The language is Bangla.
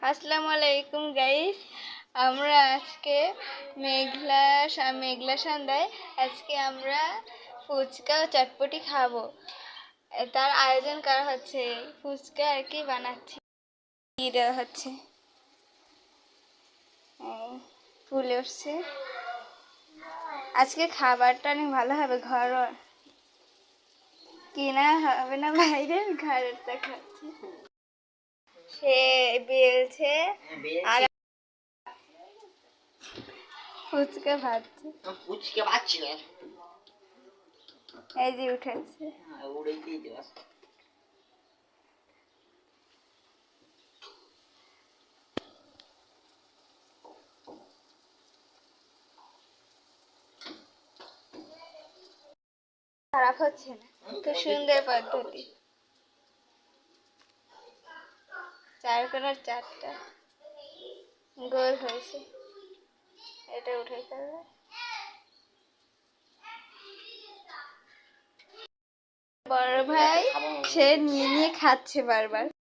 আসসালামু আলাইকুম গাইস। আমরা আজকে মেঘলা সন্ধ্যায় আজকে আমরা ফুচকা ও চটপটি খাবো। তার আয়োজন করা হচ্ছে, ফুচকা আর কি বানাচ্ছে, কি দেওয়া হচ্ছে, ফুলে উঠছে। আজকে খাবারটা অনেক ভালো হবে, ঘরোয়া, কিনা হবে না, বাইরের, ঘরেরটা খাচ্ছে। সে বেলছে আর ফুচকা ভাজছে। এই যে উঠেছে। খারাপ হচ্ছে না, খুব সুন্দর পদ্ধতি। 4 কোণার 4টা গোল হয়েছে। এটা উঠে ফেলবে। বড় ভাই সে নিয়ে নিয়ে খাচ্ছে বারবার।